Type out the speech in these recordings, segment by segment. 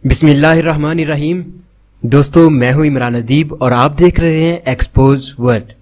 बिस्मिल्लाहिर्रहमानिर्रहीम। दोस्तों, मैं हूं इमरान अदीब और आप देख रहे हैं एक्सपोज वर्ल्ड।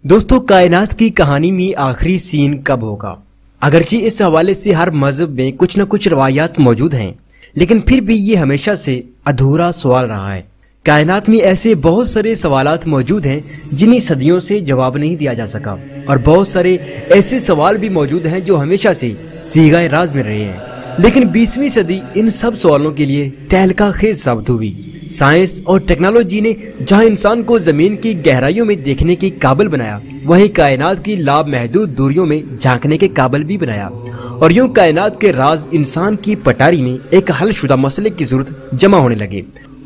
दोस्तों, कायनात की कहानी में आखिरी सीन कब होगा? अगरचे इस हवाले से हर मजहब में कुछ न कुछ रवायात मौजूद हैं, लेकिन फिर भी ये हमेशा से अधूरा सवाल रहा है। कायनात में ऐसे बहुत सारे सवालात मौजूद हैं जिन्हें सदियों से जवाब नहीं दिया जा सका, और बहुत सारे ऐसे सवाल भी मौजूद हैं जो हमेशा से सीगाए राज में रहे हैं। लेकिन 20वीं सदी इन सब सवालों के लिए तहलका खेज साबित हुई। साइंस और टेक्नोलॉजी ने जहां इंसान को जमीन की गहराइयों में देखने के काबिल बनाया, वहीं कायनात की लामहदूद दूरियों में झांकने के काबिल भी बनाया, और यूं कायनात के राज इंसान की पटारी में एक हलशुदा मसले की जरूरत जमा होने लगे।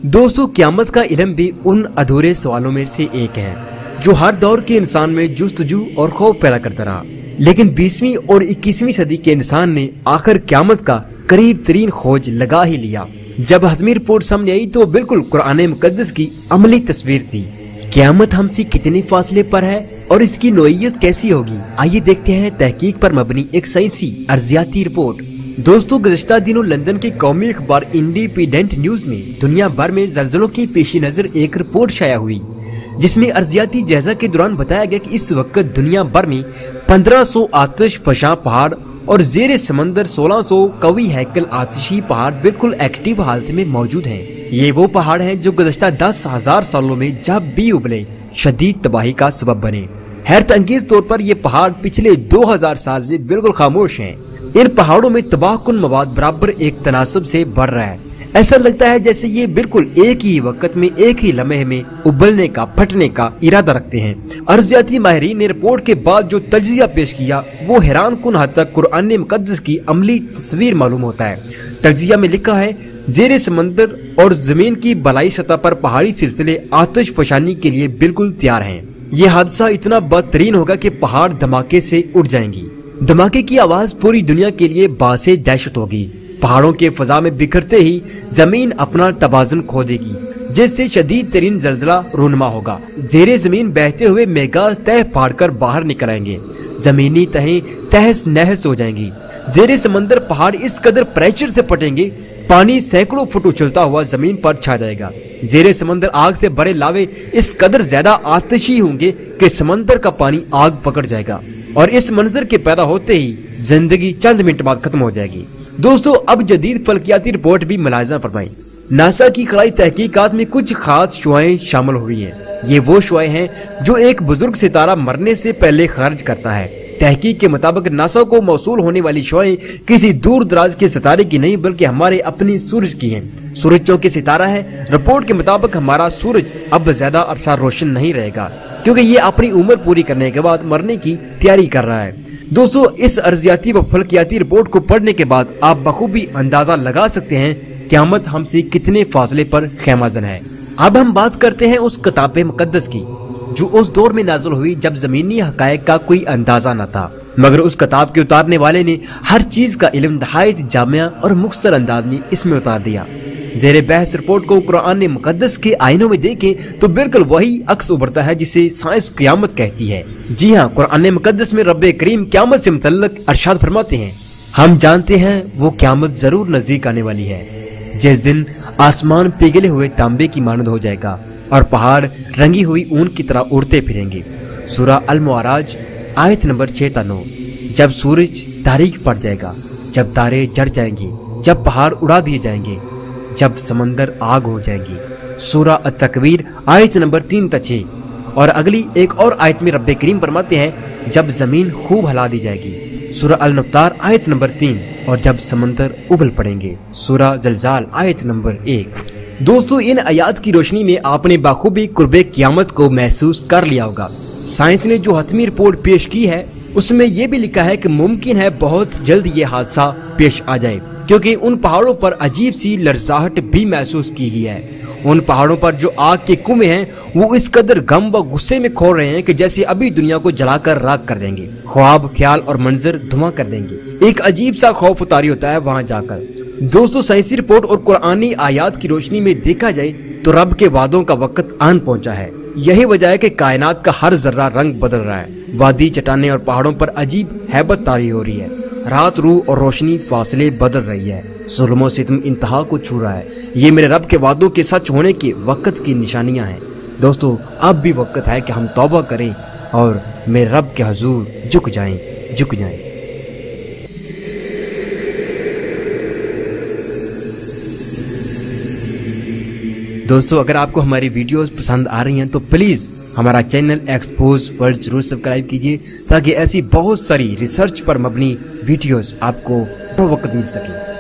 दोस्तों, क़यामत का इल्म भी उन अधूरे सवालों में से एक है जो हर दौर के इंसान में जुस्तजू और खौफ पैदा करता रहा। लेकिन 20वीं और 21वीं सदी के इंसान ने आखिर क़यामत का करीब तरीन खोज लगा ही लिया। जब हतमी रिपोर्ट सामने आई तो बिल्कुल कुरान मुकद्दस की अमली तस्वीर थी। क़यामत हमसे कितने फासले पर है और इसकी नौइयत कैसी होगी? आइए देखते हैं तहकीक पर मबनी एक साइंसी अर्जियाती रिपोर्ट। दोस्तों, गुज़श्ता दिनों लंदन के कौमी अखबार इंडिपेंडेंट न्यूज में दुनिया भर में ज़ल्ज़लों की पेशी नजर एक रिपोर्ट शाया हुई, जिसमें अर्जियाती जायजा के दौरान बताया गया कि इस वक्त दुनिया भर में 1500 आतिश फशा पहाड़ और जेरे समंदर 1600 कवी हैकल आतिशी पहाड़ बिल्कुल एक्टिव हालत में मौजूद हैं। ये वो पहाड़ हैं जो गुज़श्ता 10,000 सालों में जब भी उबले शदीद तबाही का सबब बने। हैरत अंगेज तौर पर ये पहाड़ पिछले 2000 साल से बिल्कुल खामोश हैं। इन पहाड़ों में तबाहकुन मवाद बराबर एक तनासब से बढ़ रहा है। ऐसा लगता है जैसे ये बिल्कुल एक ही वक्त में एक ही लम्हे में उबलने का फटने का इरादा रखते हैं। अर्जियाती माहिरीन ने रिपोर्ट के बाद जो तज्जिया पेश किया वो हैरान कुन हद तक कुरान मुकद्दस की अमली तस्वीर मालूम होता है। तज्जिया में लिखा है, जेरे समंदर और जमीन की बलाई सतह पर पहाड़ी सिलसिले आतिश फशानी के लिए बिल्कुल तैयार हैं। ये हादसा इतना बदतरीन होगा कि पहाड़ धमाके से उड़ जाएंगी। धमाके की आवाज पूरी दुनिया के लिए बासे दहशत होगी। पहाड़ों के फजा में बिखरते ही जमीन अपना तवाज़ुन खो देगी, जिससे शदीद तरीन जल्जला रूनमा होगा। जेरे जमीन बहते हुए मेगाज तह फाड़ कर बाहर निकल आएंगे। जमीनी तहें तहस नहस हो जाएंगी। जेरे समंदर पहाड़ इस कदर प्रेशर से फटेंगे, पानी सैकड़ों फुट उछलता हुआ जमीन पर छा जाएगा। जेरे समंदर आग से भरे लावे इस कदर ज्यादा आतिशी होंगे कि समंदर का पानी आग पकड़ जाएगा, और इस मंजर के पैदा होते ही जिंदगी चंद मिनट बाद खत्म हो जाएगी। दोस्तों, अब जदीद फल्कियाती रिपोर्ट भी मुलाहिजा फरमाई। नासा की खलाई तहकीकात में कुछ खास शुआएं शामिल हुई हैं। ये वो शुआएं हैं जो एक बुजुर्ग सितारा मरने से पहले खारिज करता है। तहकीक के मुताबिक नासा को मौसूल होने वाली शुआएं किसी दूर दराज के सितारे की नहीं बल्कि हमारे अपनी सूरज की हैं। सूरज चौके सितारा है। रिपोर्ट के मुताबिक हमारा सूरज अब ज्यादा अरसा रोशन नहीं रहेगा, क्योंकि ये अपनी उम्र पूरी करने के बाद मरने की तैयारी कर रहा है। दोस्तों, इस अर्जियाती व फल्कियाती रिपोर्ट को पढ़ने के बाद आप बखूबी अंदाजा लगा सकते हैं क़यामत हमसे कितने फासले पर खैमाजन है। अब हम बात करते हैं उस किताब मुकद्दस की जो उस दौर में नाज़िल हुई जब जमीनी हकायक का कोई अंदाजा न था, मगर उस किताब के उतारने वाले ने हर चीज का इल्म नहायत जामिया और मुख्तसर अंदाज में इसमें उतार दिया। जेरे बहस रिपोर्ट को कुरान मुकद्दस के आईनों में देखें तो बिल्कुल वही अक्स उभरता है जिसे साइंस क़यामत कहती है। जी हाँ, कुरान मुकद्दस में रब्बे करीम क़यामत से मुतल्लिक अरशाद फरमाते हैं, हम जानते हैं वो क़यामत जरूर नजदीक आने वाली है, जिस दिन आसमान पिघले हुए तांबे की मानद हो जाएगा और पहाड़ रंगी हुई ऊन की तरह उड़ते फिरेंगे। सूरह अल-मुआराज आयत नंबर 6-9। जब सूरज तारीक पड़ जाएगा, जब तारे जड़ जाएंगे, जब पहाड़ उड़ा दिए जाएंगे, जब समंदर आग हो जाएगी। सूरह अत-तकवीर आयत नंबर 3-6। और अगली एक और आयत में रब्बे करीम फरमाते हैं, जब जमीन खूब हिला दी जाएगी। सूरह अल-नफ्तार आयत नंबर 3। और जब समंदर उबल पड़ेंगे। सूरह ज़लज़ाल आयत नंबर 1। दोस्तों, इन आयात की रोशनी में आपने बाखूबी कुर्बे क़यामत को महसूस कर लिया होगा। साइंस ने जो हतमी रिपोर्ट पेश की है उसमें यह भी लिखा है कि मुमकिन है बहुत जल्द ये हादसा पेश आ जाए, क्योंकि उन पहाड़ों पर अजीब सी लरजाहट भी महसूस की गई है। उन पहाड़ों पर जो आग के कुएं हैं वो इस कदर गम व गुस्से में खो रहे हैं कि जैसे अभी दुनिया को जलाकर राख कर देंगे। ख्वाब, ख्याल और मंजर धुआं कर देंगे। एक अजीब सा खौफ उतारी होता है वहाँ जाकर। दोस्तों, साइंसी रिपोर्ट और कुरानी आयात की रोशनी में देखा जाए तो रब के वादों का वक्त आन पहुंचा है। یہی وجہ ہے کہ کائنات کا ہر ذرہ رنگ بدل رہا ہے، وادی، چٹانیں اور پہاڑوں پر عجیب ہیبت طاری ہو رہی ہے، رات روح اور روشنی فاصلے بدل رہی ہے، ظلم و ستم انتہا کو چھو رہا ہے۔ یہ میرے رب کے وعدوں کے سچ ہونے کے وقت کی نشانیاں ہیں۔ دوستو اب بھی وقت ہے کہ ہم توبہ کریں اور میرے رب کے حضور جھک جائیں۔ دوستو اگر آپ کو ہماری ویڈیوز پسند آ رہی ہیں تو پلیز ہمارا چینل ایکسپوز ورلڈ ضرور سبسکرائب کیجیے تاکہ ایسی بہت ساری ریسرچ پر مبنی ویڈیوز آپ کو ہر وقت مل سکیں۔